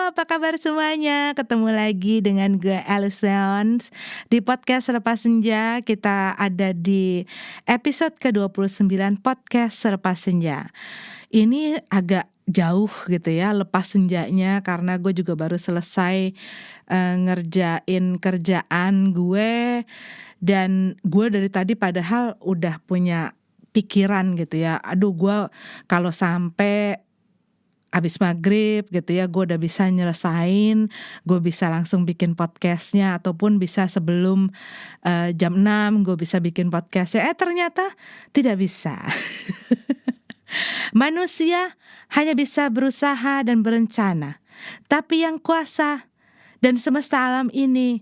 Apa kabar semuanya? Ketemu lagi dengan gue Alisons di podcast Selepas Senja. Kita ada di episode ke-29 podcast Selepas Senja. Ini agak jauh gitu ya lepas senjanya karena gue juga baru selesai ngerjain kerjaan gue, dan gue dari tadi padahal udah punya pikiran gitu ya. Aduh, gue kalau sampai abis maghrib gitu ya, gue udah bisa nyelesain, gue bisa langsung bikin podcastnya, ataupun bisa sebelum jam 6 gue bisa bikin podcastnya. Ternyata tidak bisa. Manusia hanya bisa berusaha dan berencana, tapi yang kuasa dan semesta alam ini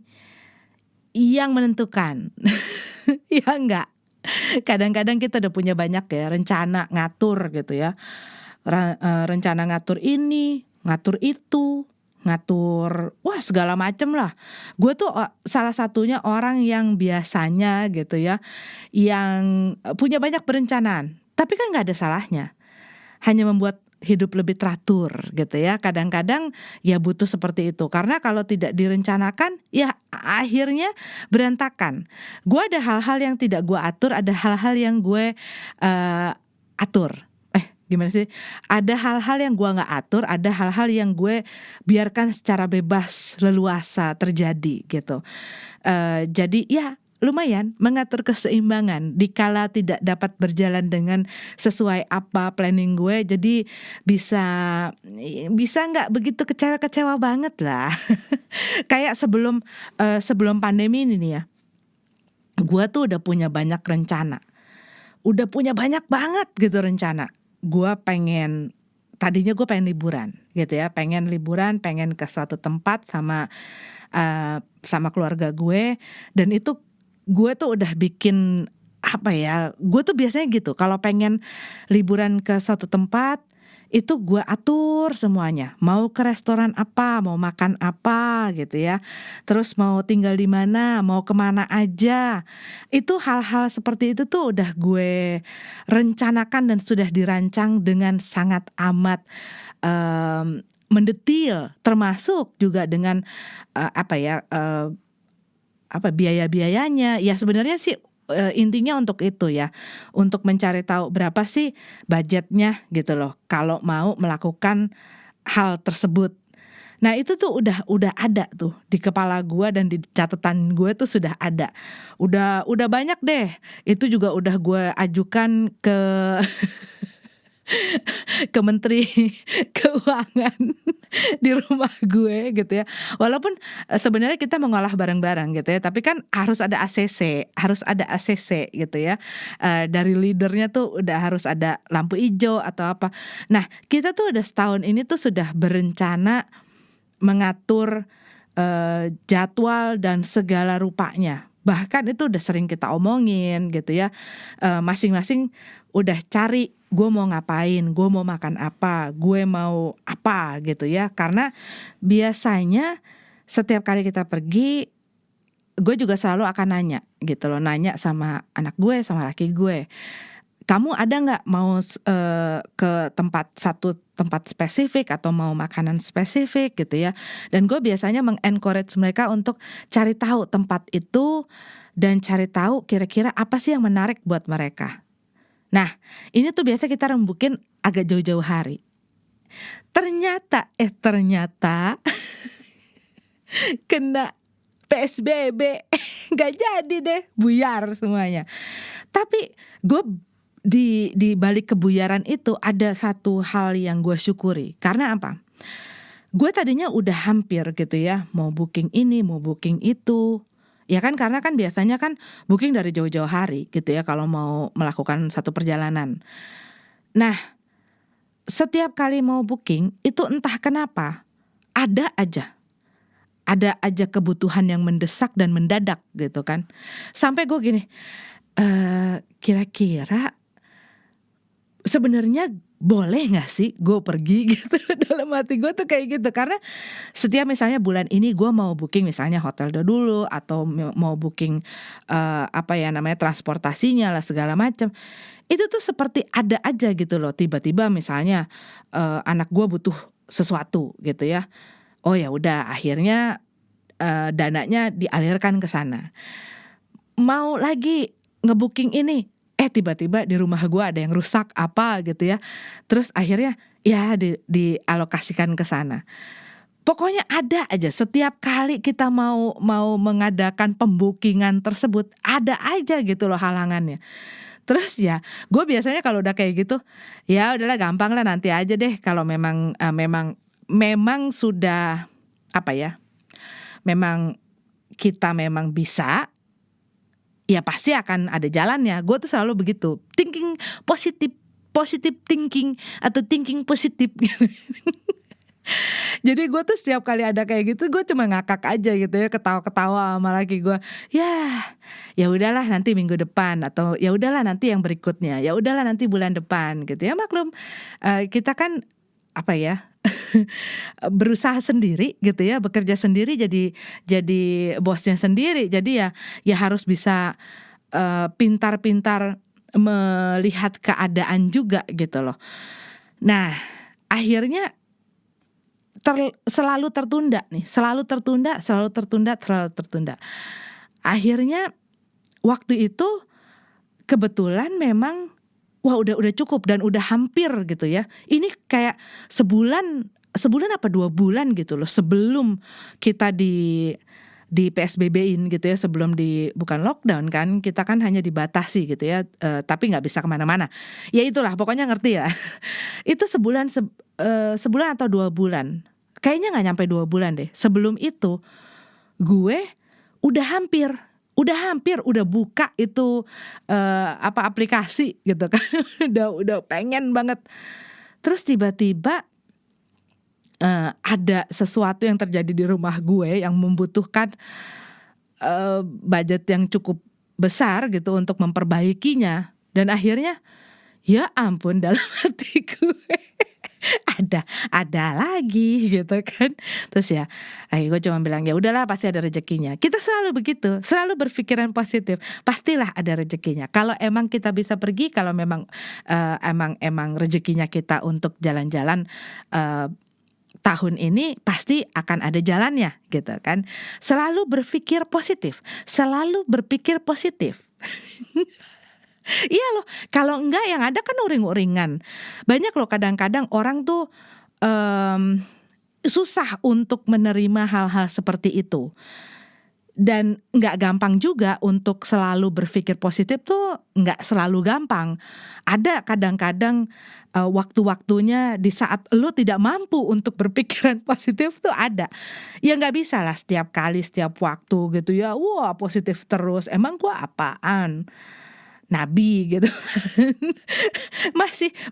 yang menentukan. Ya enggak? Kadang-kadang kita udah punya banyak ya rencana ngatur gitu ya. Rencana ngatur ini, ngatur itu, ngatur segala macem lah. Gue tuh salah satunya orang yang biasanya gitu ya, yang punya banyak perencanaan, tapi kan nggak ada salahnya. Hanya membuat hidup lebih teratur gitu ya. Kadang-kadang ya butuh seperti itu, karena kalau tidak direncanakan ya akhirnya berantakan. Gue ada hal-hal yang tidak gue atur, ada hal-hal yang gue atur. Gimana sih? Ada hal-hal yang gue nggak atur, ada hal-hal yang gue biarkan secara bebas, leluasa terjadi gitu. Jadi ya lumayan mengatur keseimbangan dikala tidak dapat berjalan dengan sesuai apa planning gue. Jadi bisa nggak begitu kecewa banget lah. Kayak sebelum pandemi ini nih ya, gue tuh udah punya banyak rencana, udah punya banyak banget gitu rencana. Tadinya gue pengen liburan gitu ya, pengen ke suatu tempat sama keluarga gue. Dan itu gue tuh udah bikin gue tuh biasanya gitu, kalau pengen liburan ke suatu tempat itu gue atur semuanya, mau ke restoran apa, mau makan apa gitu ya, terus mau tinggal di mana, mau kemana aja. Itu hal-hal seperti itu tuh udah gue rencanakan dan sudah dirancang dengan sangat amat mendetil, termasuk juga dengan biaya-biayanya. Ya sebenarnya sih intinya untuk itu ya, untuk mencari tahu berapa sih budgetnya gitu loh kalau mau melakukan hal tersebut. Nah itu tuh udah ada tuh di kepala gue, dan di catatan gue tuh sudah ada. Udah banyak deh. Itu juga udah gue ajukan ke ke Menteri Keuangan di rumah gue gitu ya. Walaupun sebenarnya kita mengolah barang-barang gitu ya, tapi kan harus ada ACC gitu ya. Dari leadernya tuh udah harus ada lampu hijau atau apa. Nah kita tuh udah setahun ini tuh sudah berencana mengatur jadwal dan segala rupanya. Bahkan itu udah sering kita omongin gitu ya. Masing-masing udah cari, gue mau ngapain, gue mau makan apa, gue mau apa gitu ya. Karena biasanya setiap kali kita pergi, gue juga selalu akan nanya gitu loh, nanya sama anak gue, sama laki gue, kamu ada nggak mau ke satu tempat spesifik atau mau makanan spesifik gitu ya. Dan gue biasanya mengencourage mereka untuk cari tahu tempat itu, dan cari tahu kira-kira apa sih yang menarik buat mereka. Nah ini tuh biasa kita rembukin agak jauh-jauh hari. Ternyata kena PSBB nggak jadi deh, buyar semuanya. Tapi gue di balik kebuyaran itu ada satu hal yang gue syukuri. Karena apa? Gue tadinya udah hampir gitu ya, mau booking ini, mau booking itu. Ya kan, karena kan biasanya kan booking dari jauh-jauh hari gitu ya kalau mau melakukan satu perjalanan. Nah, setiap kali mau booking itu entah kenapa ada aja kebutuhan yang mendesak dan mendadak gitu kan. Sampai gue gini, kira-kira sebenarnya boleh gak sih gue pergi gitu. Dalam hati gue tuh kayak gitu. Karena setiap misalnya bulan ini gue mau booking misalnya hotel dulu, atau mau booking transportasinya lah segala macam, itu tuh seperti ada aja gitu loh. Tiba-tiba misalnya anak gue butuh sesuatu gitu ya, Oh ya udah akhirnya, dananya dialirkan ke sana. Mau lagi nge-booking ini, tiba-tiba di rumah gua ada yang rusak apa gitu ya, terus akhirnya ya dialokasikan ke sana. Pokoknya ada aja setiap kali kita mau mengadakan pembooking-an tersebut, ada aja gitu loh halangannya. Terus ya, gue biasanya kalau udah kayak gitu, ya udahlah gampang lah nanti aja deh kalau memang sudah apa ya, memang kita memang bisa, ya pasti akan ada jalannya. Gue tuh selalu begitu, thinking positif, positive thinking atau thinking positif gitu. Jadi gue tuh setiap kali ada kayak gitu gue cuma ngakak aja gitu ya, ketawa-ketawa sama laki gue. Ya udahlah nanti minggu depan atau ya udahlah nanti yang berikutnya, ya udahlah nanti bulan depan gitu ya. Maklum, kita kan apa ya, berusaha sendiri gitu ya, bekerja sendiri jadi bosnya sendiri. Jadi ya harus bisa, pintar-pintar melihat keadaan juga gitu loh. Nah, akhirnya selalu tertunda nih, selalu tertunda selalu tertunda selalu tertunda. Akhirnya waktu itu kebetulan memang, wah udah cukup dan udah hampir gitu ya. Ini kayak sebulan sebulan apa 2 bulan gitu loh sebelum kita di PSBB-in gitu ya, sebelum bukan lockdown kan, kita kan hanya dibatasi gitu ya, tapi nggak bisa kemana-mana. Ya itulah pokoknya ngerti ya. Itu sebulan atau 2 bulan, kayaknya nggak nyampe 2 bulan deh. Sebelum itu gue udah hampir udah buka itu, aplikasi gitu kan, udah pengen banget. Terus tiba-tiba, ada sesuatu yang terjadi di rumah gue yang membutuhkan, budget yang cukup besar gitu untuk memperbaikinya dan akhirnya, ya ampun dalam hati gue, ada lagi gitu kan. Terus ya, gue cuma bilang, "Ya udahlah pasti ada rezekinya." Kita selalu begitu, selalu berpikiran positif, pastilah ada rezekinya. Kalau emang kita bisa pergi, kalau memang, emang rezekinya kita untuk jalan-jalan, tahun ini pasti akan ada jalannya gitu kan. Selalu berpikir positif, selalu berpikir positif. Iya loh, kalau enggak yang ada kan uring-uringan. Banyak loh kadang-kadang orang tuh, susah untuk menerima hal-hal seperti itu. Dan nggak gampang juga untuk selalu berpikir positif tuh nggak selalu gampang. Ada kadang-kadang, waktu-waktunya di saat lu tidak mampu untuk berpikiran positif tuh ada. Ya nggak bisa lah setiap kali, setiap waktu gitu ya, wah positif terus, emang gua apaan? Nabi gitu kan.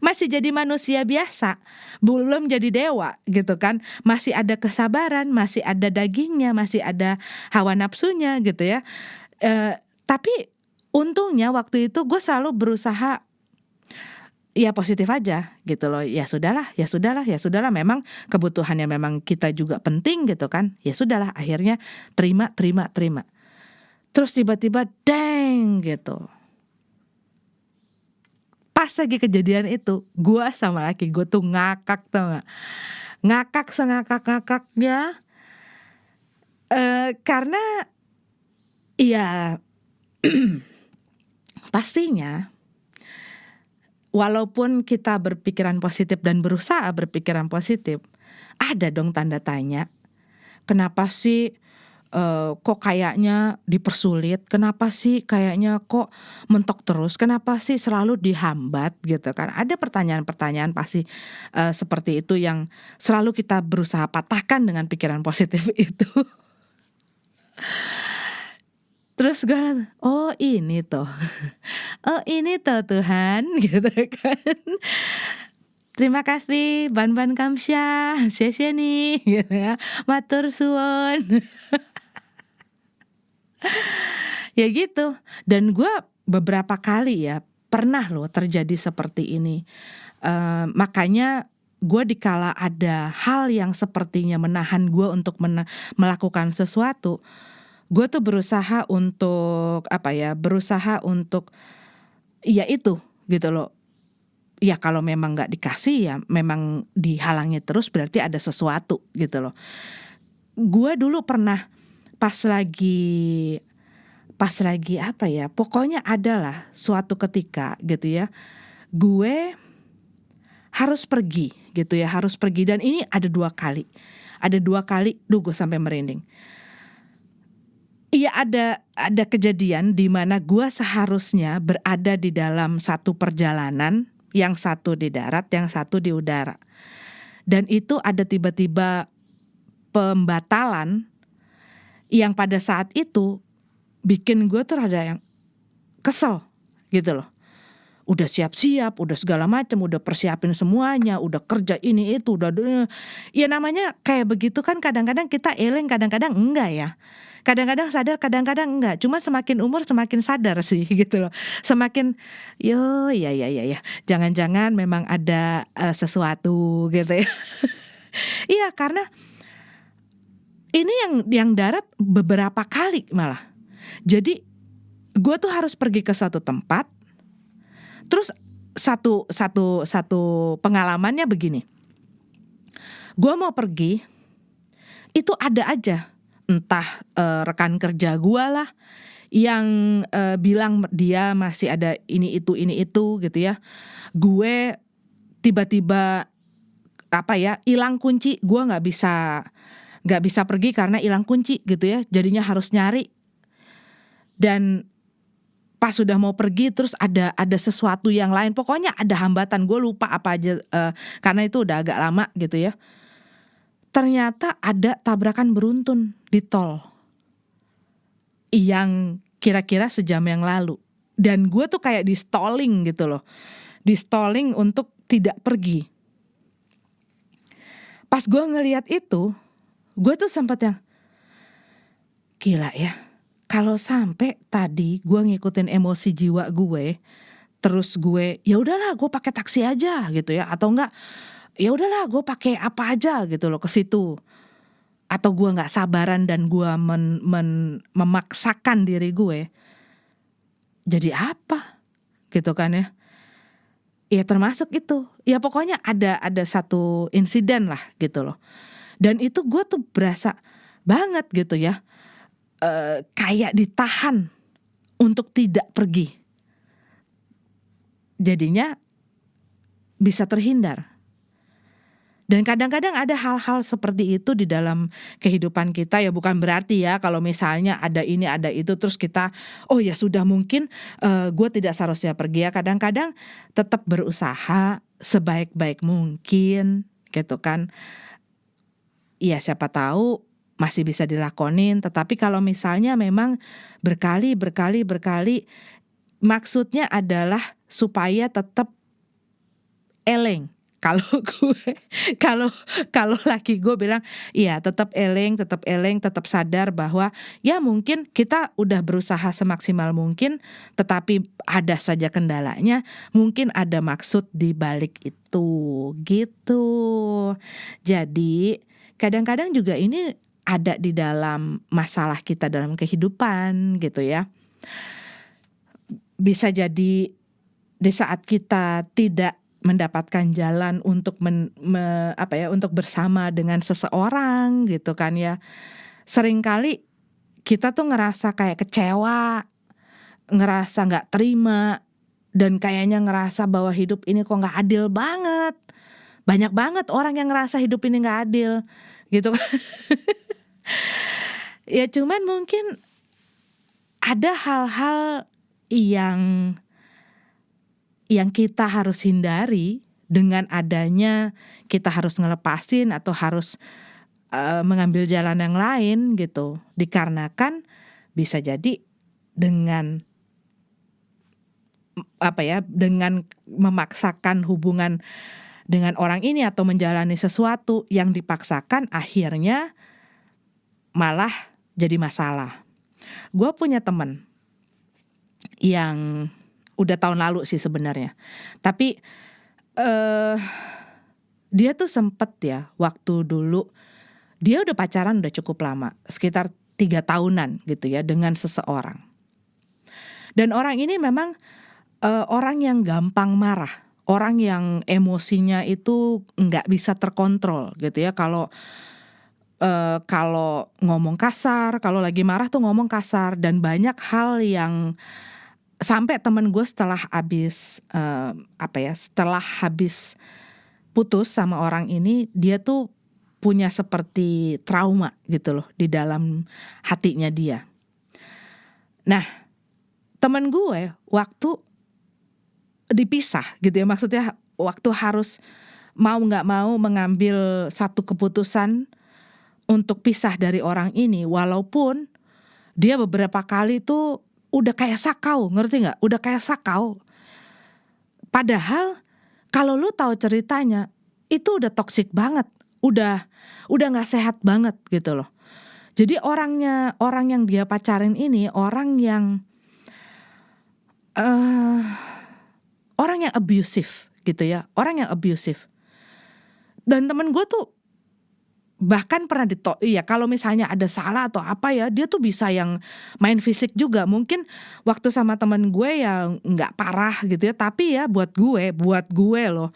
Masih jadi manusia biasa, belum jadi dewa gitu kan. Masih ada kesabaran, masih ada dagingnya, masih ada hawa nafsunya gitu ya. Tapi untungnya waktu itu gue selalu berusaha ya positif aja gitu loh. Ya sudahlah ya sudahlah ya sudahlah, memang kebutuhannya memang kita juga penting gitu kan. Ya sudahlah akhirnya terima terima terima. Terus tiba-tiba deng gitu. Pas lagi kejadian itu, gua sama laki gue tuh ngakak tau nggak, ngakak sengakak-ngakaknya, karena ya pastinya walaupun kita berpikiran positif dan berusaha berpikiran positif, ada dong tanda tanya, kenapa sih, kok kayaknya dipersulit, kenapa sih kayaknya kok mentok terus, kenapa sih selalu dihambat gitu kan. Ada pertanyaan-pertanyaan pasti, seperti itu yang selalu kita berusaha patahkan dengan pikiran positif itu. Terus gue, "Oh ini toh, oh ini toh Tuhan," gitu kan. "Terima kasih ban kamsya, xie nih," gitu ya, "matur suwun." Ya gitu, dan gue beberapa kali ya, pernah loh terjadi seperti ini, makanya gue dikala ada hal yang sepertinya menahan gue untuk melakukan sesuatu, gue tuh berusaha untuk apa ya, berusaha untuk ya itu gitu loh, ya kalau memang nggak dikasih ya memang dihalangi terus berarti ada sesuatu gitu loh. Gue dulu pernah pas lagi apa ya, pokoknya adalah suatu ketika gitu ya, gue harus pergi gitu ya, harus pergi dan ini ada 2 kali. Ada 2 kali, duh gue sampai merinding. Iya ada kejadian di mana gue seharusnya berada di dalam satu perjalanan, yang satu di darat, yang satu di udara. Dan itu ada tiba-tiba pembatalan yang pada saat itu bikin gue tuh rada yang kesel gitu loh. Udah siap-siap, udah segala macam, udah persiapin semuanya, udah kerja ini itu, ya namanya kayak begitu kan kadang-kadang kita eleng, kadang-kadang enggak ya. Kadang-kadang sadar, kadang-kadang enggak. Cuma semakin umur semakin sadar sih gitu loh. Semakin ya. Jangan-jangan memang ada sesuatu gitu ya. Iya, karena ini yang darat beberapa kali malah. Jadi gue tuh harus pergi ke suatu tempat. Terus satu pengalamannya begini. Gue mau pergi, itu ada aja entah rekan kerja gue lah yang bilang dia masih ada ini itu gitu ya. Gue tiba-tiba hilang kunci, gue nggak bisa pergi karena hilang kunci gitu ya. Jadinya harus nyari dan pas sudah mau pergi terus ada sesuatu yang lain, pokoknya ada hambatan, gue lupa apa aja karena itu udah agak lama gitu ya. Ternyata ada tabrakan beruntun di tol yang kira-kira sejam yang lalu dan gue tuh kayak di stalling gitu loh, di stalling untuk tidak pergi. Pas gue ngelihat itu, gue tuh sempat yang gila ya. Kalau sampai tadi gue ngikutin emosi jiwa gue, terus gue ya udahlah gue pakai taksi aja gitu ya, atau enggak ya udahlah gue pakai apa aja gitu loh ke situ, atau gue nggak sabaran dan gue memaksakan diri gue, jadi apa gitu kan ya? Ya termasuk itu, ya pokoknya ada satu insiden lah gitu loh, dan itu gue tuh berasa banget gitu ya. Kayak ditahan untuk tidak pergi. Jadinya bisa terhindar. Dan kadang-kadang ada hal-hal seperti itu di dalam kehidupan kita, ya bukan berarti ya kalau misalnya ada ini ada itu terus kita oh ya sudah mungkin gue tidak seharusnya pergi ya. Kadang-kadang tetap berusaha sebaik-baik mungkin gitu kan. Iya siapa tahu masih bisa dilakonin, tetapi kalau misalnya memang berkali, maksudnya adalah supaya tetap eleng. Kalau gue, kalau laki gue bilang, iya tetap eleng, tetap sadar bahwa ya mungkin kita udah berusaha semaksimal mungkin, tetapi ada saja kendalanya, mungkin ada maksud di balik itu, gitu. Jadi kadang-kadang juga ini ada di dalam masalah kita dalam kehidupan gitu ya. Bisa jadi di saat kita tidak mendapatkan jalan untuk untuk bersama dengan seseorang gitu kan ya. Seringkali kita tuh ngerasa kayak kecewa, ngerasa nggak terima, dan kayaknya ngerasa bahwa hidup ini kok nggak adil banget. Banyak banget orang yang ngerasa hidup ini nggak adil gitu kan. Ya cuman mungkin ada hal-hal yang kita harus hindari dengan adanya kita harus ngelepasin atau harus mengambil jalan yang lain gitu. Dikarenakan bisa jadi dengan dengan memaksakan hubungan dengan orang ini atau menjalani sesuatu yang dipaksakan akhirnya malah jadi masalah. Gue punya teman yang udah tahun lalu sih sebenarnya, tapi dia tuh sempet ya waktu dulu dia udah pacaran udah cukup lama, sekitar 3 tahunan gitu ya dengan seseorang. Dan orang ini memang orang yang gampang marah, orang yang emosinya itu nggak bisa terkontrol gitu ya. Kalau ngomong kasar, kalau lagi marah tuh ngomong kasar, dan banyak hal yang sampai temen gue setelah habis putus sama orang ini, dia tuh punya seperti trauma gitu loh di dalam hatinya dia. Nah, temen gue waktu dipisah gitu ya, maksudnya waktu harus mau nggak mau mengambil satu keputusan untuk pisah dari orang ini, walaupun dia beberapa kali tuh udah kayak sakau, ngerti nggak? Udah kayak sakau. Padahal kalau lu tahu ceritanya, itu udah toksik banget, udah nggak sehat banget gitu loh. Jadi orang yang dia pacarin ini eh orang yang abusive gitu ya, orang yang abusive. Dan temen gue tuh bahkan pernah iya, kalau misalnya ada salah atau apa ya, dia tuh bisa yang main fisik juga. Mungkin waktu sama temen gue ya nggak parah gitu ya, tapi ya buat gue loh,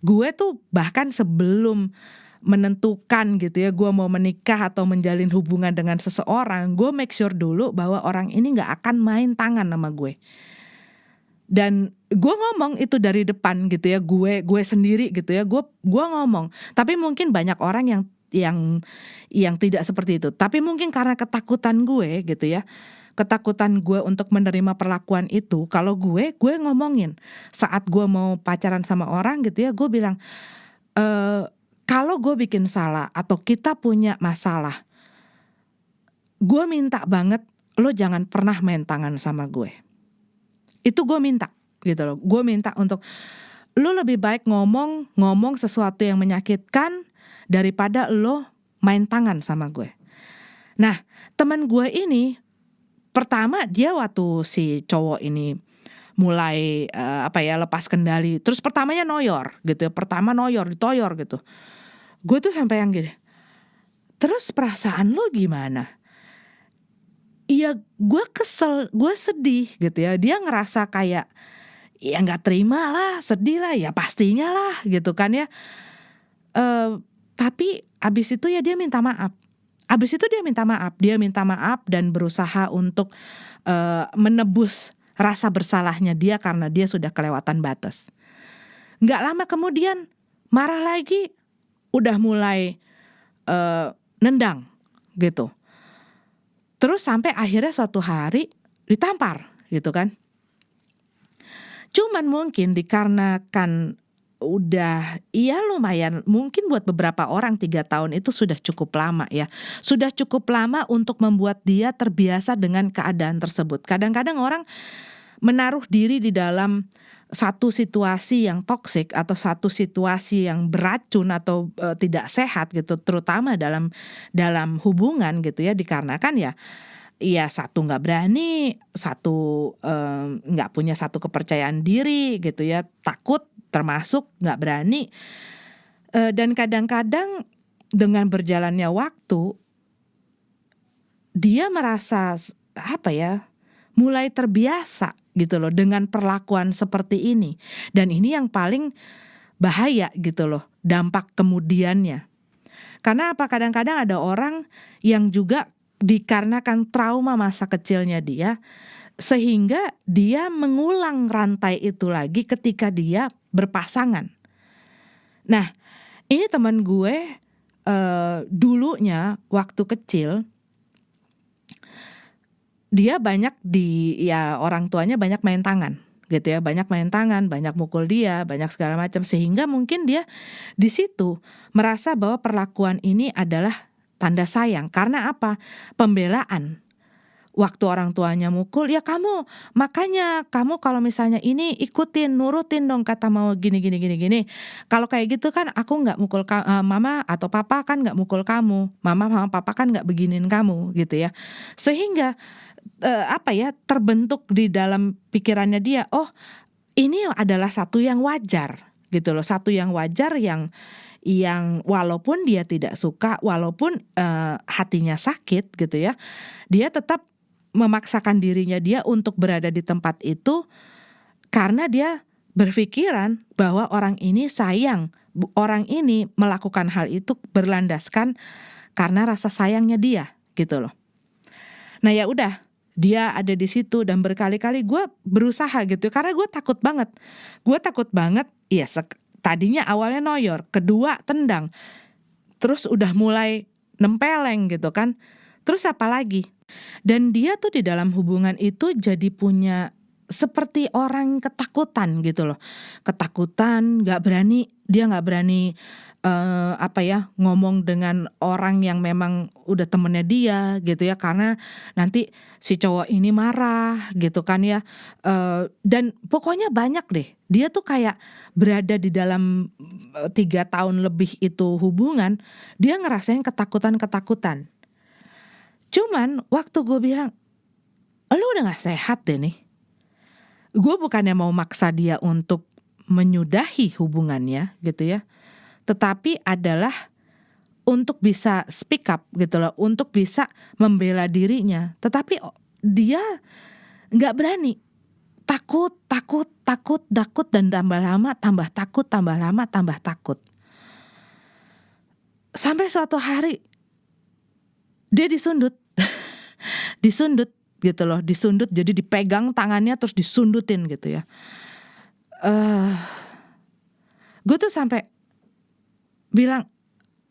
gue tuh bahkan sebelum menentukan gitu ya, gue mau menikah atau menjalin hubungan dengan seseorang, gue make sure dulu bahwa orang ini nggak akan main tangan sama gue. Dan gue ngomong itu dari depan gitu ya, gue sendiri gitu ya, gue ngomong. Tapi mungkin banyak orang yang tidak seperti itu. Tapi mungkin karena ketakutan gue gitu ya, ketakutan gue untuk menerima perlakuan itu. Kalau gue ngomongin saat gue mau pacaran sama orang gitu ya, gue bilang, kalau gue bikin salah atau kita punya masalah, gue minta banget lo jangan pernah main tangan sama gue. Itu gue minta gitu loh. Gue minta untuk lo lebih baik ngomong sesuatu yang menyakitkan daripada lo main tangan sama gue. Nah, teman gue ini pertama, dia waktu si cowok ini mulai lepas kendali, terus pertamanya noyor gitu ya. Pertama noyor, ditoyor gitu. Gue tuh sampai yang gini, terus perasaan lo gimana? Iya, gue kesel, gue sedih gitu ya. Dia ngerasa kayak ya nggak terima lah, sedih lah, ya pastinya lah gitu kan ya. Tapi abis itu ya dia minta maaf. Dia minta maaf dan berusaha untuk menebus rasa bersalahnya dia karena dia sudah kelewatan batas. Nggak lama kemudian marah lagi, udah mulai nendang gitu. Terus sampai akhirnya suatu hari ditampar gitu kan. Cuman mungkin dikarenakan udah, iya lumayan, mungkin buat beberapa orang 3 tahun itu sudah cukup lama ya. Sudah cukup lama untuk membuat dia terbiasa dengan keadaan tersebut. Kadang-kadang orang menaruh diri di dalam satu situasi yang toksik atau satu situasi yang beracun atau tidak sehat gitu, terutama dalam hubungan gitu ya, dikarenakan ya satu nggak berani, satu nggak punya satu kepercayaan diri gitu ya, takut termasuk nggak berani, dan kadang-kadang dengan berjalannya waktu dia merasa mulai terbiasa gitu loh dengan perlakuan seperti ini. Dan ini yang paling bahaya gitu loh, dampak kemudiannya. Karena kadang-kadang ada orang yang juga dikarenakan trauma masa kecilnya dia, sehingga dia mengulang rantai itu lagi ketika dia berpasangan. Nah, ini teman gue dulunya waktu kecil dia orang tuanya banyak main tangan gitu ya, banyak main tangan, banyak mukul dia, banyak segala macam, sehingga mungkin dia di situ merasa bahwa perlakuan ini adalah tanda sayang. Karena apa? Pembelaan. Waktu orang tuanya mukul, ya makanya kamu kalau misalnya ini ikutin, nurutin dong kata mau gini. Kalau kayak gitu kan aku nggak mukul mama atau papa kan nggak mukul kamu, mama papa kan nggak beginin kamu gitu ya. Sehingga terbentuk di dalam pikirannya dia, oh ini adalah satu yang wajar gitu loh, satu yang wajar yang walaupun dia tidak suka, walaupun hatinya sakit gitu ya, dia tetap memaksakan dirinya dia untuk berada di tempat itu karena dia berpikiran bahwa orang ini sayang, orang ini melakukan hal itu berlandaskan karena rasa sayangnya dia gitu loh. Nah ya udah, dia ada di situ dan berkali-kali gue berusaha gitu karena gue takut banget. Gue takut banget, ya tadinya awalnya noyor, kedua tendang, terus udah mulai nempeleng gitu kan. Terus apa lagi? Dan dia tuh di dalam hubungan itu jadi punya seperti orang ketakutan gitu loh. Ketakutan, dia nggak berani ngomong dengan orang yang memang udah temennya dia gitu ya, karena nanti si cowok ini marah gitu kan ya. Dan pokoknya banyak deh. Dia tuh kayak berada di dalam 3 tahun lebih itu hubungan, dia ngerasain ketakutan-ketakutan. Cuman waktu gue bilang, "Lu udah gak sehat deh nih." Gue bukannya mau maksa dia untuk menyudahi hubungannya gitu ya, tetapi adalah untuk bisa speak up gitu loh, untuk bisa membela dirinya. Tetapi dia gak berani, takut, dan tambah lama tambah takut, tambah lama tambah takut. Sampai suatu hari dia disundut. Disundut gitu loh, disundut, jadi dipegang tangannya terus disundutin gitu ya. Gue tuh sampai bilang,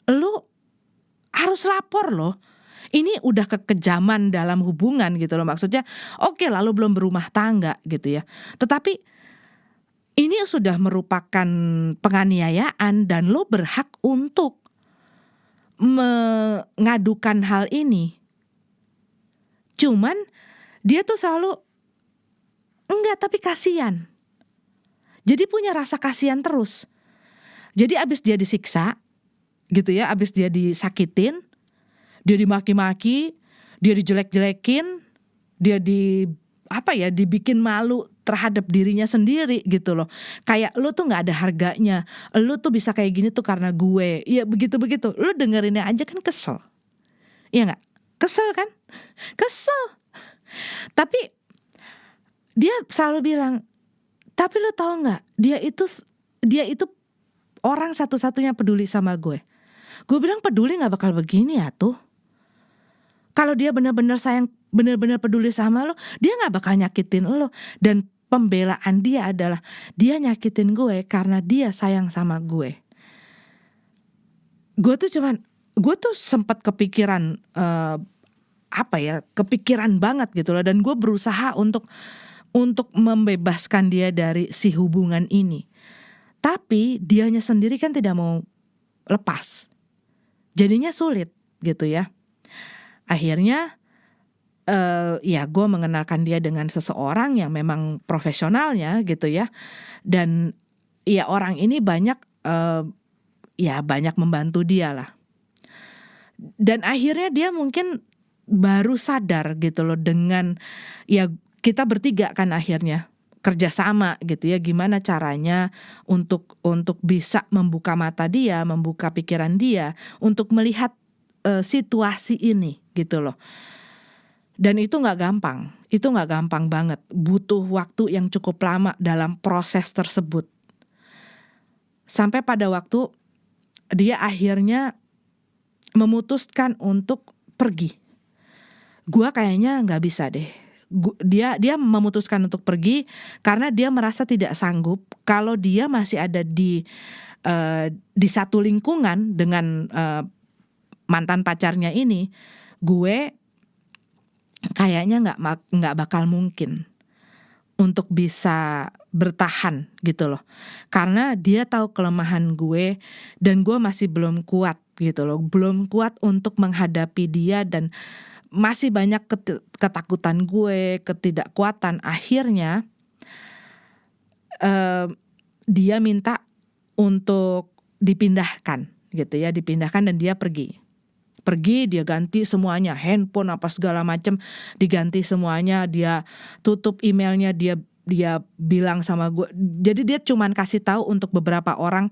"Lu harus lapor loh. Ini udah kekejaman dalam hubungan gitu loh." Maksudnya oke lah lu belum berumah tangga gitu ya, tetapi ini sudah merupakan penganiayaan dan lo berhak untuk mengadukan hal ini. Cuman dia tuh selalu enggak, tapi kasihan. Jadi punya rasa kasihan terus. Jadi abis dia disiksa gitu ya, abis dia disakitin, dia dimaki-maki, dia dijelek-jelekin, dia dibikin malu terhadap dirinya sendiri gitu loh. Kayak lu tuh gak ada harganya, lu tuh bisa kayak gini tuh karena gue. Ya begitu-begitu, lu dengerinnya aja kan kesel. Iya gak? Kesel kan? Kesel. Tapi dia selalu bilang, "Tapi lu tahu gak, dia itu orang satu-satunya peduli sama gue." Gue bilang, "Peduli gak bakal begini ya tuh. Kalau dia benar-benar sayang, benar-benar peduli sama lo, dia gak bakal nyakitin lo." Dan pembelaan dia adalah, dia nyakitin gue karena dia sayang sama gue. Gue tuh sempat kepikiran, kepikiran banget gitu loh. Dan gue berusaha untuk membebaskan dia dari si hubungan ini. Tapi dianya sendiri kan tidak mau lepas. Jadinya sulit gitu ya. Akhirnya gue mengenalkan dia dengan seseorang yang memang profesionalnya gitu ya. Dan ya orang ini banyak membantu dia lah. Dan akhirnya dia mungkin baru sadar gitu loh, dengan ya kita bertiga kan akhirnya kerjasama gitu ya, gimana caranya untuk bisa membuka mata dia, membuka pikiran dia untuk melihat situasi ini gitu loh. Dan itu nggak gampang banget, butuh waktu yang cukup lama dalam proses tersebut. Sampai pada waktu dia akhirnya memutuskan untuk pergi. Gua kayaknya nggak bisa deh. Dia memutuskan untuk pergi karena dia merasa tidak sanggup kalau dia masih ada di satu lingkungan dengan mantan pacarnya ini. Gue kayaknya nggak bakal mungkin untuk bisa bertahan gitu loh, karena dia tahu kelemahan gue dan gue masih belum kuat gitu loh, belum kuat untuk menghadapi dia dan masih banyak ketakutan gue, ketidakkuatan. Akhirnya dia minta untuk dipindahkan gitu ya, dipindahkan dan dia pergi, dia ganti semuanya, handphone apa segala macam diganti semuanya, dia tutup emailnya, dia bilang sama gue, jadi dia cuman kasih tahu untuk beberapa orang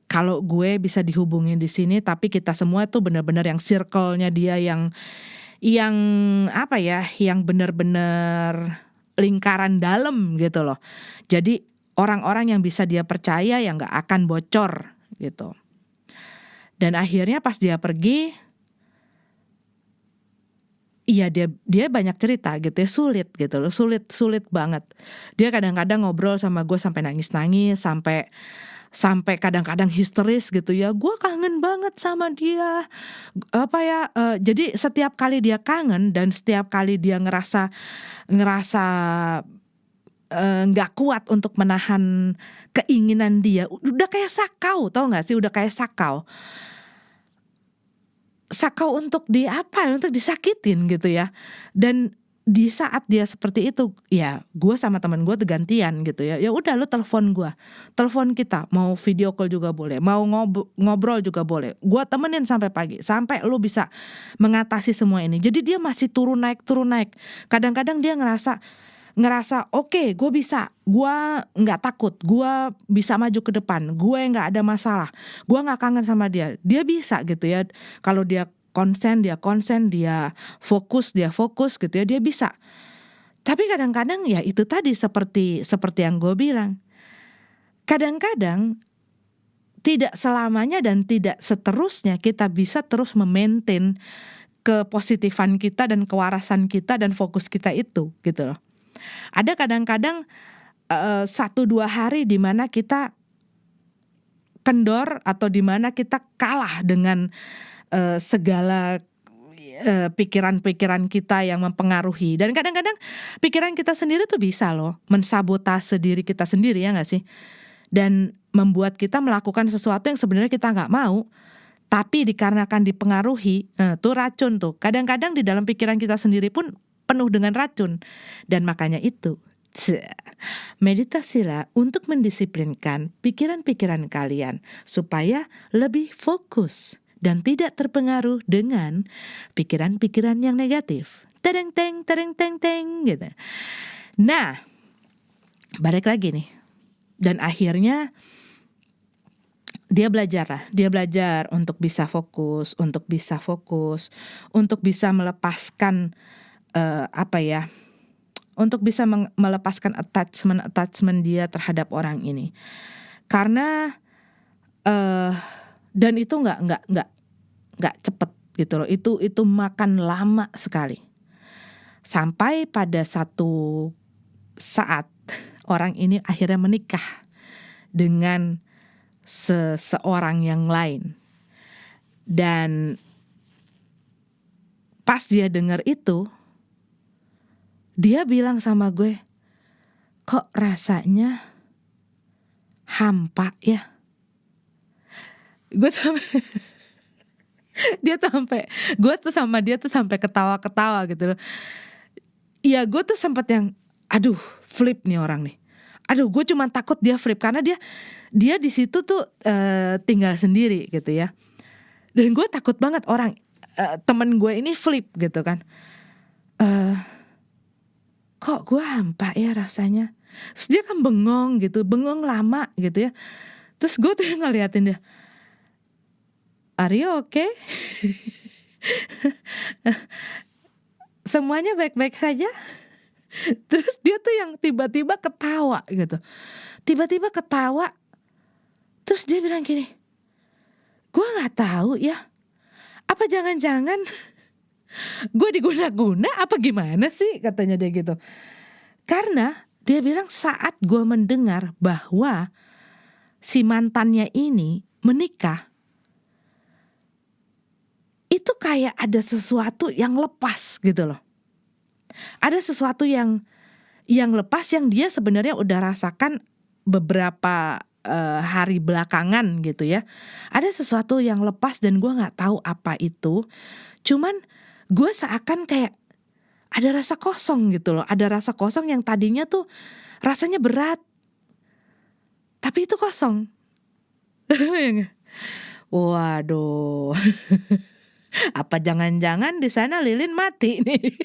kalau gue bisa dihubungin di sini, tapi kita semua tuh benar-benar yang circle-nya dia yang benar-benar lingkaran dalam gitu loh. Jadi orang-orang yang bisa dia percaya yang nggak akan bocor gitu. Dan akhirnya pas dia pergi, iya dia banyak cerita gitu ya, sulit gitu loh, sulit banget. Dia kadang-kadang ngobrol sama gue sampai nangis-nangis, sampai kadang-kadang histeris gitu ya. Gue kangen banget sama dia. Jadi setiap kali dia kangen dan setiap kali dia ngerasa nggak kuat untuk menahan keinginan dia, udah kayak sakau, tau nggak sih? Udah kayak sakau untuk untuk disakitin gitu ya. Dan di saat dia seperti itu, ya gue sama teman gue gantian gitu ya. Ya udah, lu telepon gue, telepon kita, mau video call juga boleh, mau ngobrol juga boleh. Gue temenin sampai pagi, sampai lu bisa mengatasi semua ini. Jadi dia masih turun naik. Kadang-kadang dia ngerasa oke, gue bisa, gue nggak takut, gue bisa maju ke depan, gue nggak ada masalah, gue nggak kangen sama dia bisa gitu ya. Kalau dia konsen, dia fokus gitu ya, dia bisa. Tapi kadang-kadang ya itu tadi, seperti yang gue bilang, kadang-kadang tidak selamanya dan tidak seterusnya kita bisa terus memaintain kepositifan kita dan kewarasan kita dan fokus kita itu gitu loh. Ada kadang-kadang 1-2 hari di mana kita kendor atau di mana kita kalah dengan segala pikiran-pikiran kita yang mempengaruhi. Dan kadang-kadang pikiran kita sendiri tuh bisa loh mensabotase diri kita sendiri, ya gak sih? Dan membuat kita melakukan sesuatu yang sebenarnya kita gak mau, tapi dikarenakan dipengaruhi, tuh racun tuh. Kadang-kadang di dalam pikiran kita sendiri pun penuh dengan racun. Dan makanya itu, meditasilah untuk mendisiplinkan pikiran-pikiran kalian supaya lebih fokus dan tidak terpengaruh dengan pikiran-pikiran yang negatif. Tereng teng gitu. Nah, balik lagi nih. Dan akhirnya dia belajar untuk bisa fokus, untuk bisa melepaskan untuk bisa melepaskan attachment dia terhadap orang ini. Karena dan itu nggak cepet gitu loh. Itu makan lama sekali. Sampai pada satu saat orang ini akhirnya menikah dengan seseorang yang lain. Dan pas dia dengar itu, dia bilang sama gue, kok rasanya hampa ya. Gue sama dia tuh sampai ketawa-ketawa gitu loh. Iya, gue tuh sempat yang aduh, flip nih orang nih. Aduh, gue cuma takut dia flip karena dia di situ tuh tinggal sendiri gitu ya. Dan gue takut banget orang temen gue ini flip gitu kan. Kok gue hampa ya rasanya. Terus dia kan bengong lama gitu ya. Terus gue tuh ngeliatin dia, are you okay? Semuanya baik-baik saja? Terus dia tuh yang tiba-tiba ketawa gitu. Terus dia bilang gini, gue gak tahu ya, apa jangan-jangan gue diguna-guna apa gimana sih, katanya dia gitu. Karena dia bilang saat gue mendengar bahwa si mantannya ini menikah, itu kayak ada sesuatu yang lepas gitu loh. Ada sesuatu yang lepas yang dia sebenarnya udah rasakan beberapa hari belakangan gitu ya. Ada sesuatu yang lepas dan gue gak tahu apa itu. Cuman gue seakan kayak ada rasa kosong gitu loh. Ada rasa kosong yang tadinya tuh rasanya berat, tapi itu kosong. Waduh. Apa jangan-jangan di sana lilin mati nih.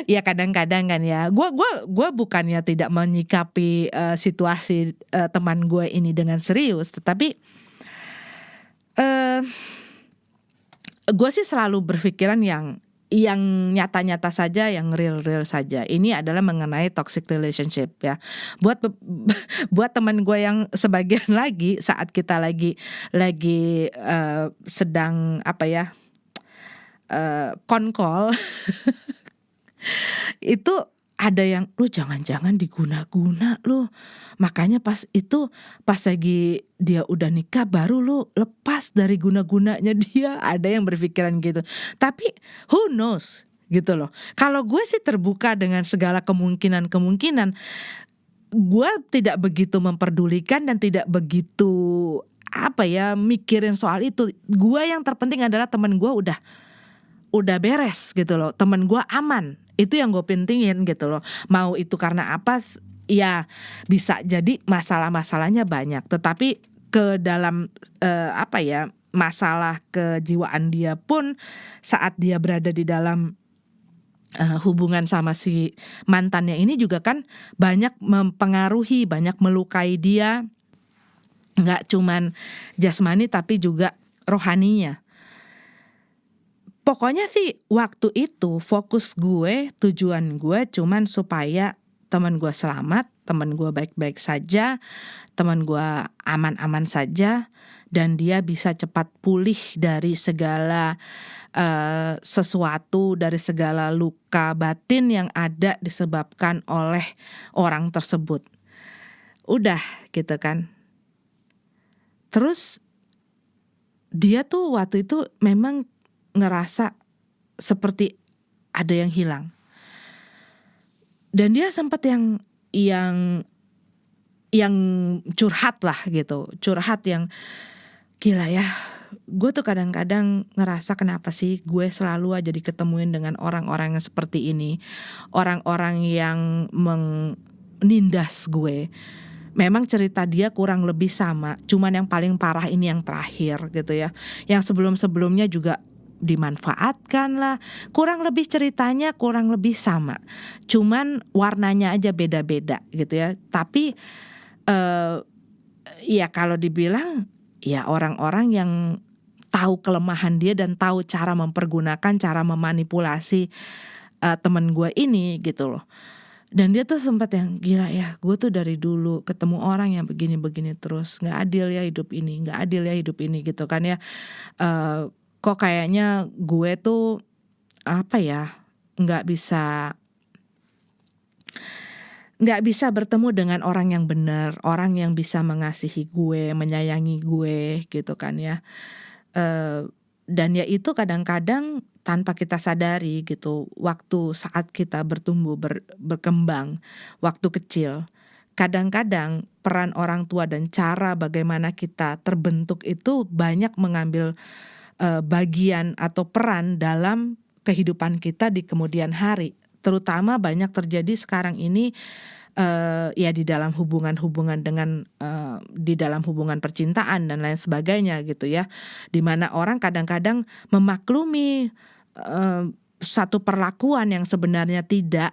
Ya kadang-kadang kan ya. Gue bukannya tidak menyikapi situasi teman gue ini dengan serius, tetapi gue sih selalu berpikiran yang yang nyata-nyata saja, yang real-real saja. Ini adalah mengenai toxic relationship ya. Buat buat teman gue yang sebagian lagi saat kita lagi sedang apa ya, konkol itu ada yang, "Lu jangan-jangan diguna-guna lu. Makanya pas lagi dia udah nikah baru lu lepas dari guna-gunanya dia." Ada yang berpikiran gitu. Tapi who knows gitu loh. Kalau gue sih terbuka dengan segala kemungkinan-kemungkinan. Gue tidak begitu memperdulikan dan tidak begitu apa ya, mikirin soal itu. Gue yang terpenting adalah temen gue udah beres gitu loh, temen gue aman, itu yang gue pentingin gitu loh. Mau itu karena apa, ya bisa jadi masalah-masalahnya banyak, tetapi ke dalam apa ya, masalah kejiwaan dia pun saat dia berada di dalam hubungan sama si mantannya ini juga kan banyak mempengaruhi, banyak melukai dia, nggak cuman jasmani tapi juga rohaninya. Pokoknya sih waktu itu fokus gue, tujuan gue cuman supaya teman gue selamat, teman gue baik-baik saja, teman gue aman-aman saja, dan dia bisa cepat pulih dari segala sesuatu, dari segala luka batin yang ada disebabkan oleh orang tersebut. Udah gitu kan. Terus dia tuh waktu itu memang ngerasa seperti ada yang hilang. Dan dia sempat yang curhat lah gitu. Curhat yang gila ya. Gue tuh kadang-kadang ngerasa kenapa sih gue selalu aja diketemuin dengan orang-orang yang seperti ini. Orang-orang yang menindas gue. Memang cerita dia kurang lebih sama, cuman yang paling parah ini yang terakhir gitu ya. Yang sebelum-sebelumnya juga dimanfaatkan lah, kurang lebih ceritanya kurang lebih sama, cuman warnanya aja beda-beda gitu ya. Tapi ya kalau dibilang ya orang-orang yang tahu kelemahan dia dan tahu cara mempergunakan, cara memanipulasi temen gue ini gitu loh. Dan dia tuh sempat yang gila ya, gue tuh dari dulu ketemu orang yang begini-begini terus, nggak adil ya hidup ini, nggak adil ya hidup ini gitu kan ya. Kok kayaknya gue tuh apa ya, nggak bisa bertemu dengan orang yang benar, orang yang bisa mengasihi gue, menyayangi gue gitu kan ya. Dan ya itu kadang-kadang tanpa kita sadari gitu, waktu saat kita bertumbuh berkembang, waktu kecil, kadang-kadang peran orang tua dan cara bagaimana kita terbentuk itu banyak mengambil bagian atau peran dalam kehidupan kita di kemudian hari. Terutama banyak terjadi sekarang ini ya di dalam hubungan-hubungan dengan di dalam hubungan percintaan dan lain sebagainya gitu ya, dimana orang kadang-kadang memaklumi satu perlakuan yang sebenarnya tidak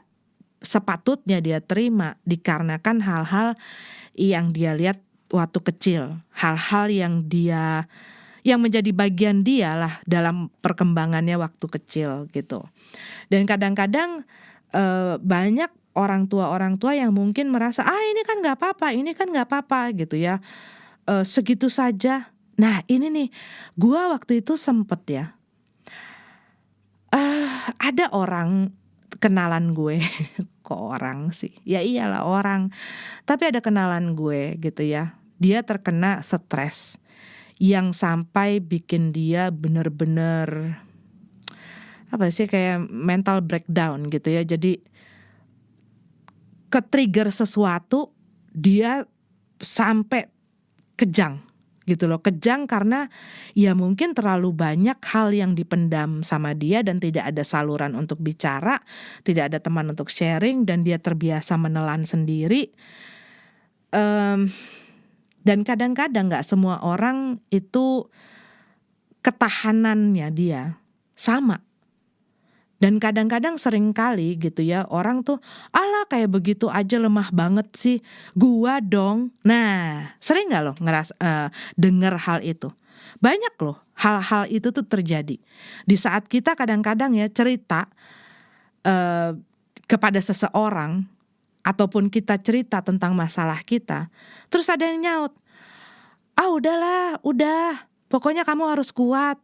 sepatutnya dia terima dikarenakan hal-hal yang dia lihat waktu kecil, hal-hal yang menjadi bagian dia lah dalam perkembangannya waktu kecil gitu. Dan kadang-kadang banyak orang tua yang mungkin merasa ini kan nggak apa-apa gitu ya, segitu saja. Nah ini nih, gua waktu itu sempet ya, ada orang kenalan gue, kok orang sih, ya iyalah orang, tapi ada kenalan gue gitu ya, dia terkena stres yang sampai bikin dia bener-bener apa sih, kayak mental breakdown gitu ya. Jadi ke-trigger sesuatu, dia sampai kejang gitu loh. Kejang karena ya mungkin terlalu banyak hal yang dipendam sama dia dan tidak ada saluran untuk bicara, tidak ada teman untuk sharing, dan dia terbiasa menelan sendiri. Dan kadang-kadang gak semua orang itu ketahanannya dia sama. Dan kadang-kadang sering kali gitu ya, orang tuh alah kayak begitu aja lemah banget sih, gua dong. Nah sering gak lo denger hal itu? Banyak loh hal-hal itu tuh terjadi. Di saat kita kadang-kadang ya cerita kepada seseorang, ataupun kita cerita tentang masalah kita, terus ada yang nyaut, "Ah udahlah, udah, pokoknya kamu harus kuat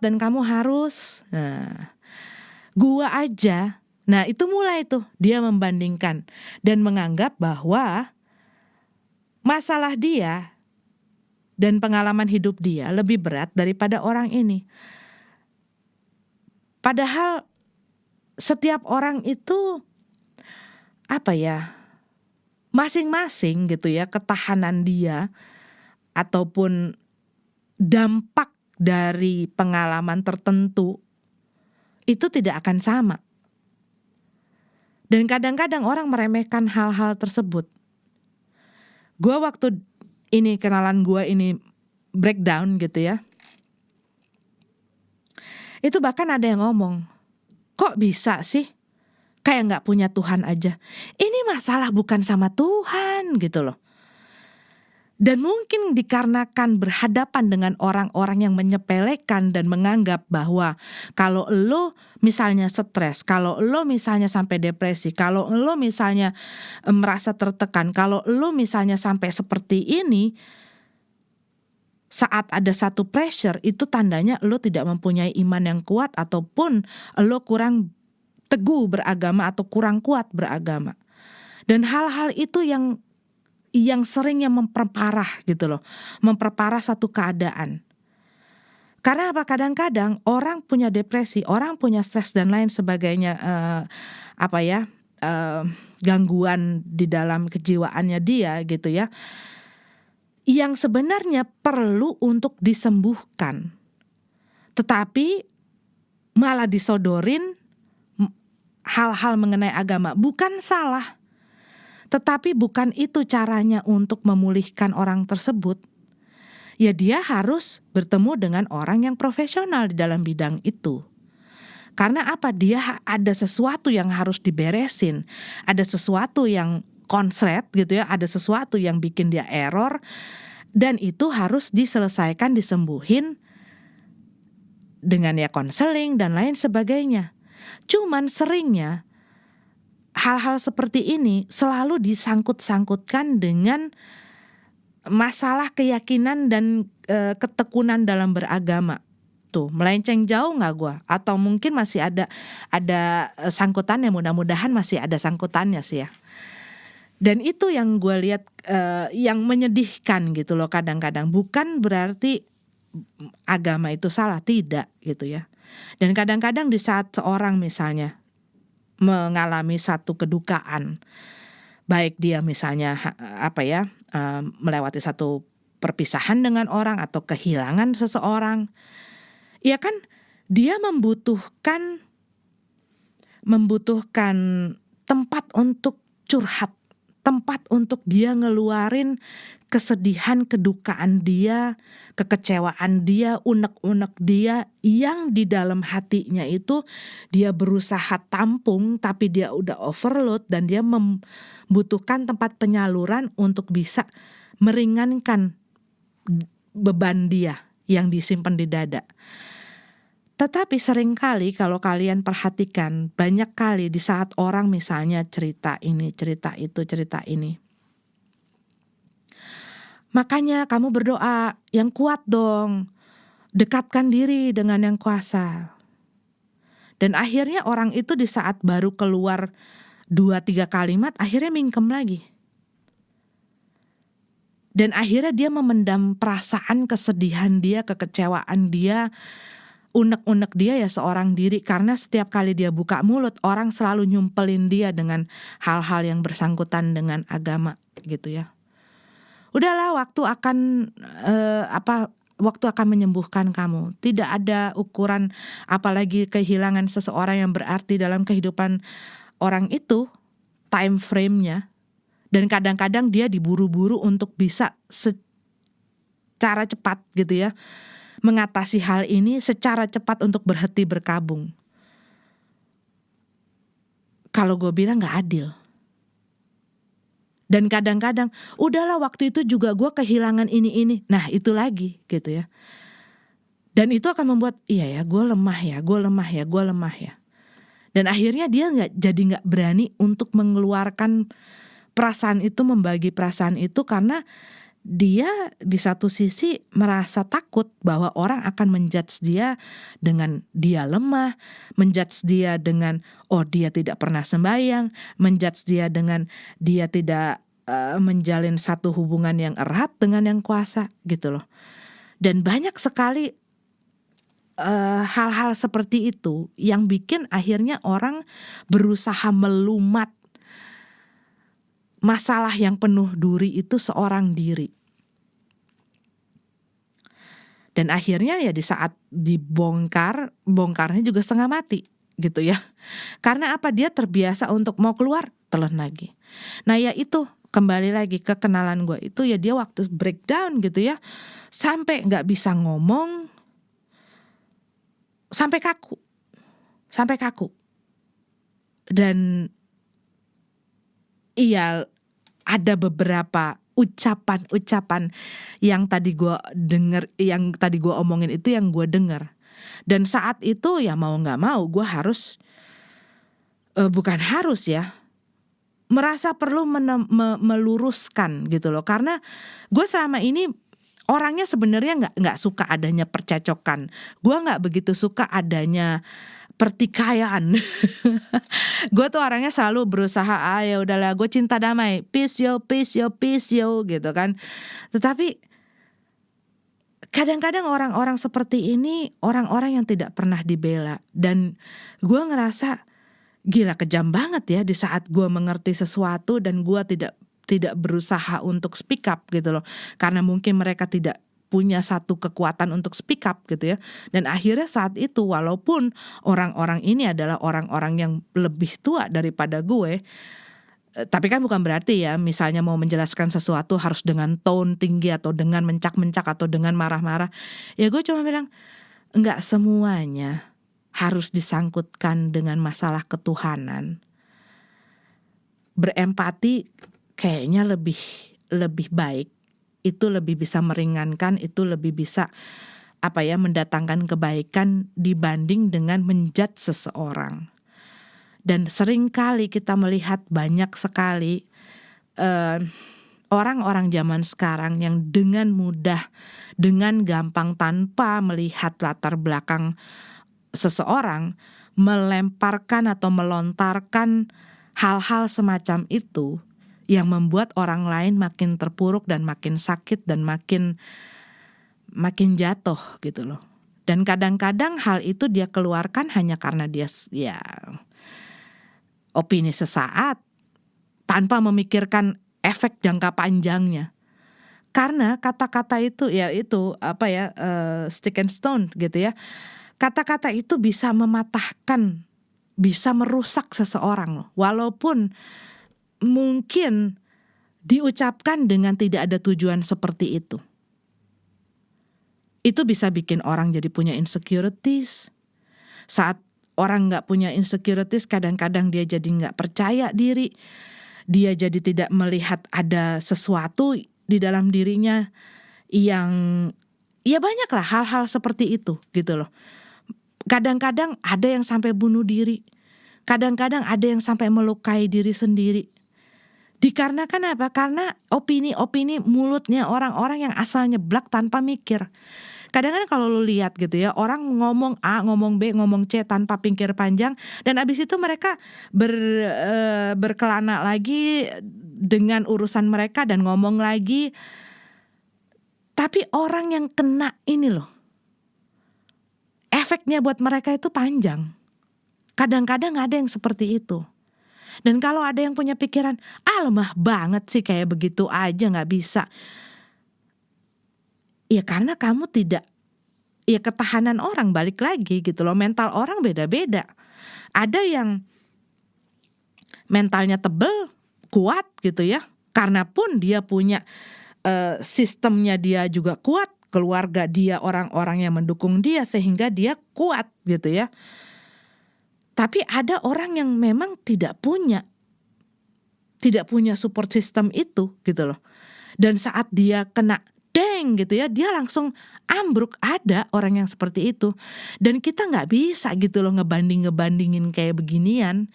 dan kamu harus." Nah, gua aja, nah itu mulai tuh dia membandingkan dan menganggap bahwa masalah dia dan pengalaman hidup dia lebih berat daripada orang ini. Padahal setiap orang itu apa ya, masing-masing gitu ya, ketahanan dia ataupun dampak dari pengalaman tertentu itu tidak akan sama. Dan kadang-kadang orang meremehkan hal-hal tersebut. Gua waktu ini kenalan gua ini breakdown gitu ya, itu bahkan ada yang ngomong, "Kok bisa sih? Kayak nggak punya Tuhan aja." Ini masalah bukan sama Tuhan gitu loh. Dan mungkin dikarenakan berhadapan dengan orang-orang yang menyepelekan dan menganggap bahwa kalau lo misalnya stres, kalau lo misalnya sampai depresi, kalau lo misalnya merasa tertekan, kalau lo misalnya sampai seperti ini, saat ada satu pressure itu tandanya lo tidak mempunyai iman yang kuat ataupun lo kurang teguh beragama atau kurang kuat beragama. Dan hal-hal itu yang seringnya memperparah gitu loh, memperparah satu keadaan. Karena apa? Kadang-kadang orang punya depresi, orang punya stres dan lain sebagainya, gangguan di dalam kejiwaannya dia gitu ya, yang sebenarnya perlu untuk disembuhkan, tetapi malah disodorin hal-hal mengenai agama. Bukan salah, tetapi bukan itu caranya untuk memulihkan orang tersebut. Ya dia harus bertemu dengan orang yang profesional di dalam bidang itu. Karena apa? Dia ada sesuatu yang harus diberesin, ada sesuatu yang konslet gitu ya, ada sesuatu yang bikin dia error, dan itu harus diselesaikan, disembuhin dengan ya konseling dan lain sebagainya. Cuman seringnya hal-hal seperti ini selalu disangkut-sangkutkan dengan masalah keyakinan dan ketekunan dalam beragama. Tuh, melenceng jauh nggak gua? Atau mungkin masih ada sangkutannya, mudah-mudahan masih ada sangkutannya sih ya. Dan itu yang gue lihat yang menyedihkan gitu loh kadang-kadang. Bukan berarti agama itu salah, tidak gitu ya. Dan kadang-kadang di saat seorang misalnya mengalami satu kedukaan, baik dia misalnya melewati satu perpisahan dengan orang atau kehilangan seseorang, ya kan dia membutuhkan tempat untuk curhat, tempat untuk dia ngeluarin kesedihan, kedukaan dia, kekecewaan dia, unek-unek dia yang di dalam hatinya itu dia berusaha tampung tapi dia udah overload dan dia membutuhkan tempat penyaluran untuk bisa meringankan beban dia yang disimpan di dada. Tetapi seringkali kalau kalian perhatikan, banyak kali di saat orang misalnya cerita ini, cerita itu, cerita ini, makanya kamu berdoa yang kuat dong, dekatkan diri dengan yang kuasa. Dan akhirnya orang itu di saat baru keluar 2-3 kalimat akhirnya mingkem lagi. Dan akhirnya dia memendam perasaan kesedihan dia, kekecewaan dia, unek-unek dia ya seorang diri. Karena setiap kali dia buka mulut, orang selalu nyumpelin dia dengan hal-hal yang bersangkutan dengan agama gitu ya. Udahlah, waktu akan menyembuhkan kamu. Tidak ada ukuran, apalagi kehilangan seseorang yang berarti dalam kehidupan orang itu, time frame-nya. Dan kadang-kadang dia diburu-buru untuk bisa secara cepat gitu ya, mengatasi hal ini secara cepat untuk berhenti berkabung. Kalau gue bilang gak adil. Dan kadang-kadang, udahlah waktu itu juga gue kehilangan ini. Nah itu lagi gitu ya. Dan itu akan membuat, iya ya gue lemah ya. Dan akhirnya dia nggak berani untuk mengeluarkan perasaan itu, membagi perasaan itu, karena dia di satu sisi merasa takut bahwa orang akan menjudge dia dengan dia lemah, menjudge dia dengan dia tidak pernah sembahyang, menjudge dia dengan dia tidak menjalin satu hubungan yang erat dengan yang kuasa gitu loh. Dan banyak sekali hal-hal seperti itu yang bikin akhirnya orang berusaha melumat masalah yang penuh duri itu seorang diri. Dan akhirnya ya di saat bongkarnya juga setengah mati gitu ya. Karena apa? Dia terbiasa untuk mau keluar, telan lagi. Nah ya itu, kembali lagi ke kenalan gue itu ya, dia waktu breakdown gitu ya, sampai gak bisa ngomong, sampai kaku. Dan iya, ada beberapa ucapan yang tadi gue denger, yang tadi gue omongin itu yang gue denger. Dan saat itu ya mau gak mau gue harus, bukan harus ya, merasa perlu meluruskan gitu loh. Karena gue selama ini orangnya sebenarnya nggak suka adanya percecokan. Gue nggak begitu suka adanya pertikaian. Gue tuh orangnya selalu berusaha, ya udahlah gue cinta damai, peace yo gitu kan. Tetapi kadang-kadang orang-orang seperti ini orang-orang yang tidak pernah dibela. Dan gue ngerasa gila, kejam banget ya di saat gue mengerti sesuatu dan gue tidak berusaha untuk speak up gitu loh. Karena mungkin mereka tidak punya satu kekuatan untuk speak up gitu ya. Dan akhirnya saat itu walaupun orang-orang ini adalah orang-orang yang lebih tua daripada gue, tapi kan bukan berarti ya misalnya mau menjelaskan sesuatu harus dengan tone tinggi atau dengan mencak-mencak atau dengan marah-marah. Ya gue cuma bilang, enggak semuanya harus disangkutkan dengan masalah ketuhanan. Berempati kayaknya lebih baik. Itu lebih bisa meringankan, itu lebih bisa mendatangkan kebaikan dibanding dengan menjudge seseorang. Dan seringkali kita melihat banyak sekali orang-orang zaman sekarang yang dengan mudah, dengan gampang, tanpa melihat latar belakang seseorang, melemparkan atau melontarkan hal-hal semacam itu yang membuat orang lain makin terpuruk dan makin sakit dan makin jatuh gitu loh. Dan kadang-kadang hal itu dia keluarkan hanya karena dia ya opini sesaat tanpa memikirkan efek jangka panjangnya. Karena kata-kata itu ya itu stick and stone gitu ya. Kata-kata itu bisa mematahkan, bisa merusak seseorang loh. Walaupun mungkin diucapkan dengan tidak ada tujuan seperti itu. Itu bisa bikin orang jadi punya insecurities. Saat orang gak punya insecurities, kadang-kadang dia jadi gak percaya diri. Dia jadi tidak melihat ada sesuatu di dalam dirinya yang ya banyaklah hal-hal seperti itu gitu loh. Kadang-kadang ada yang sampai bunuh diri. Kadang-kadang ada yang sampai melukai diri sendiri. Dikarenakan apa? Karena opini-opini mulutnya orang-orang yang asal nyeblak tanpa mikir. Kadang-kadang kalau lu lihat gitu ya, orang ngomong A, ngomong B, ngomong C tanpa pikir panjang, dan abis itu mereka berkelana lagi dengan urusan mereka dan ngomong lagi. Tapi orang yang kena ini loh, efeknya buat mereka itu panjang. Kadang-kadang ada yang seperti itu. Dan kalau ada yang punya pikiran, lemah banget sih kayak begitu aja gak bisa. Ya karena kamu tidak, ya ketahanan orang balik lagi gitu loh. Mental orang beda-beda. Ada yang mentalnya tebel, kuat gitu ya. Karena pun dia punya sistemnya, dia juga kuat. Keluarga dia, orang-orang yang mendukung dia sehingga dia kuat gitu ya. Tapi ada orang yang memang tidak punya tidak punya support system itu gitu loh. Dan saat dia kena deng gitu ya, dia langsung ambruk. Ada orang yang seperti itu. Dan kita nggak bisa gitu loh ngebandingin kayak beginian.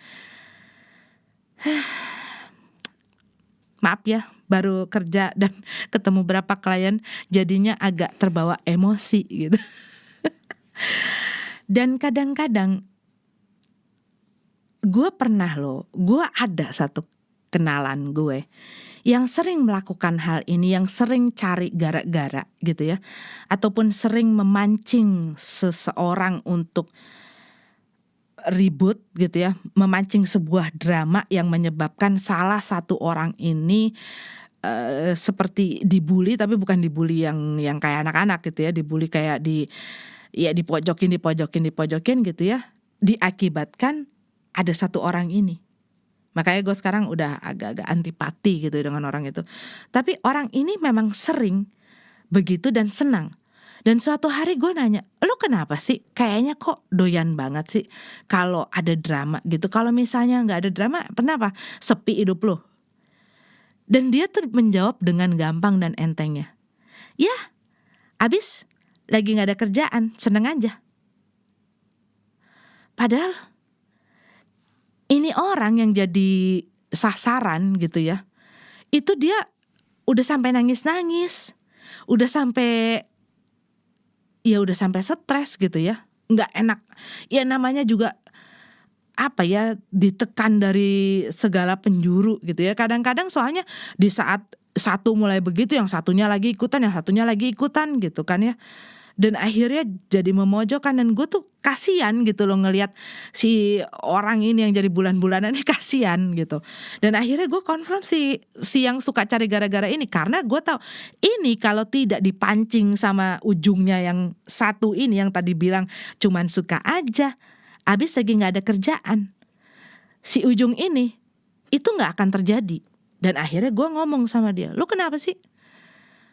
Maaf ya, baru kerja dan ketemu berapa klien, jadinya agak terbawa emosi gitu. Dan kadang-kadang gue ada satu kenalan gue yang sering melakukan hal ini, yang sering cari gara-gara gitu ya, ataupun sering memancing seseorang untuk ribut gitu ya, memancing sebuah drama yang menyebabkan salah satu orang ini seperti dibully, tapi bukan dibully yang kayak anak-anak gitu ya, dibully kayak dipojokin gitu ya, diakibatkan ada satu orang ini. Makanya gue sekarang udah agak-agak antipati gitu dengan orang itu. Tapi orang ini memang sering begitu dan senang. Dan suatu hari gue nanya, lu kenapa sih? Kayaknya kok doyan banget sih kalau ada drama gitu. Kalau misalnya gak ada drama, kenapa? Sepi hidup lu. Dan dia tuh menjawab dengan gampang dan entengnya, ya abis lagi gak ada kerjaan, seneng aja. Padahal ini orang yang jadi sasaran gitu ya, itu dia udah sampai nangis-nangis, udah sampai stres gitu ya, nggak enak. Ya namanya juga ditekan dari segala penjuru gitu ya. Kadang-kadang soalnya di saat satu mulai begitu, yang satunya lagi ikutan gitu kan ya. Dan akhirnya jadi memojokkan, dan gue tuh kasihan gitu loh ngelihat si orang ini yang jadi bulan-bulanan ini, kasihan gitu. Dan akhirnya gue konfront si yang suka cari gara-gara ini, karena gue tahu ini kalau tidak dipancing sama ujungnya yang satu ini yang tadi bilang cuman suka aja, abis lagi nggak ada kerjaan, si ujung ini itu nggak akan terjadi. Dan akhirnya gue ngomong sama dia, lu kenapa sih?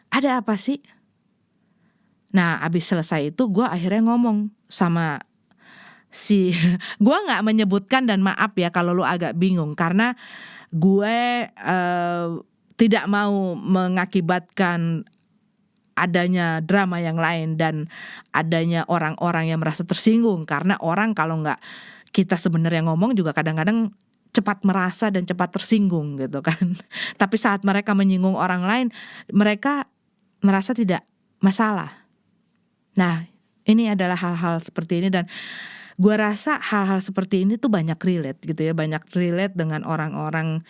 Ada apa sih? Nah abis selesai itu gue akhirnya ngomong sama si gue gak menyebutkan, dan maaf ya kalau lu agak bingung, karena gue tidak mau mengakibatkan adanya drama yang lain dan adanya orang-orang yang merasa tersinggung. Karena orang kalau gak kita sebenarnya ngomong juga kadang-kadang cepat merasa dan cepat tersinggung gitu kan. Tapi saat mereka menyinggung orang lain, mereka merasa tidak masalah. Nah ini adalah hal-hal seperti ini, dan gue rasa hal-hal seperti ini tuh banyak relate gitu ya, banyak relate dengan orang-orang.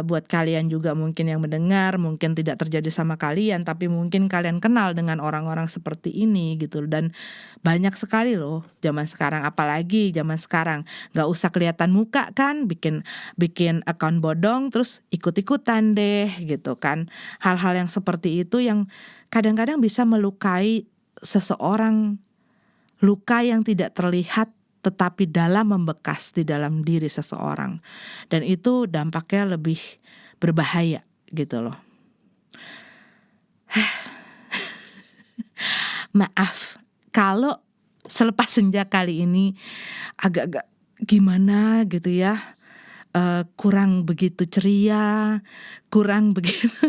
Buat kalian juga mungkin yang mendengar, mungkin tidak terjadi sama kalian, tapi mungkin kalian kenal dengan orang-orang seperti ini gitu. Dan banyak sekali loh zaman sekarang, apalagi zaman sekarang gak usah kelihatan muka kan, bikin akun bodong terus ikut-ikutan deh gitu kan. Hal-hal yang seperti itu yang kadang-kadang bisa melukai seseorang, luka yang tidak terlihat tetapi dalam membekas di dalam diri seseorang, dan itu dampaknya lebih berbahaya gitu loh. Maaf kalau selepas senja kali ini agak-agak gimana gitu ya, kurang begitu ceria, kurang begitu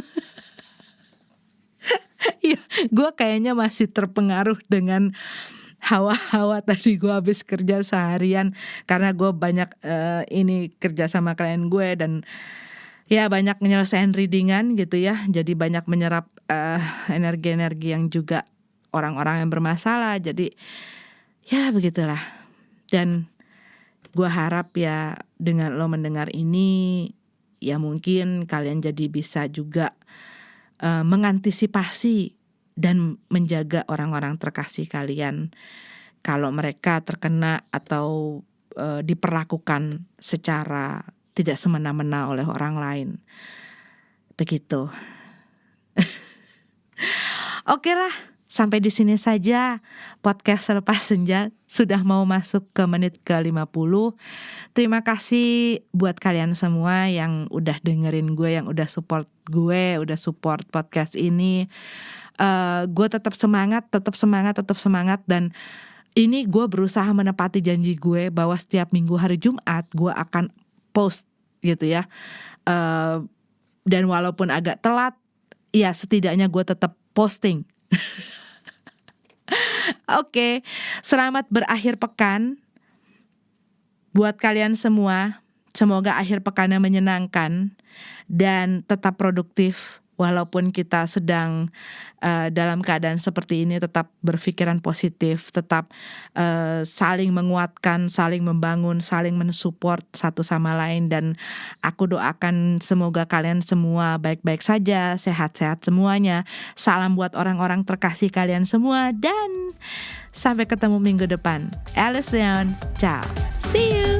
ya, gue kayaknya masih terpengaruh dengan hawa-hawa tadi gue habis kerja seharian, karena gue banyak ini kerja sama klien gue, dan ya banyak nyelesain readingan gitu ya, jadi banyak menyerap energi-energi yang juga orang-orang yang bermasalah. Jadi ya begitulah. Dan gue harap ya dengan lo mendengar ini, ya mungkin kalian jadi bisa juga mengantisipasi dan menjaga orang-orang terkasih kalian kalau mereka terkena atau diperlakukan secara tidak semena-mena oleh orang lain. Begitu. Oke lah, sampai di sini saja podcast Selepas Senja, sudah mau masuk ke menit ke-50. Terima kasih buat kalian semua yang udah dengerin gue, yang udah support gue, udah support podcast ini. Gue tetap semangat, dan ini gue berusaha menepati janji gue bahwa setiap minggu hari Jumat gue akan post gitu ya. Dan walaupun agak telat, ya setidaknya gue tetap posting. Oke, selamat berakhir pekan buat kalian semua. Semoga akhir pekannya menyenangkan dan tetap produktif walaupun kita sedang dalam keadaan seperti ini. Tetap berpikiran positif, tetap saling menguatkan, saling membangun, saling mensupport satu sama lain. Dan aku doakan semoga kalian semua baik-baik saja, sehat-sehat semuanya. Salam buat orang-orang terkasih kalian semua dan sampai ketemu minggu depan. Alice Leon, ciao, see you.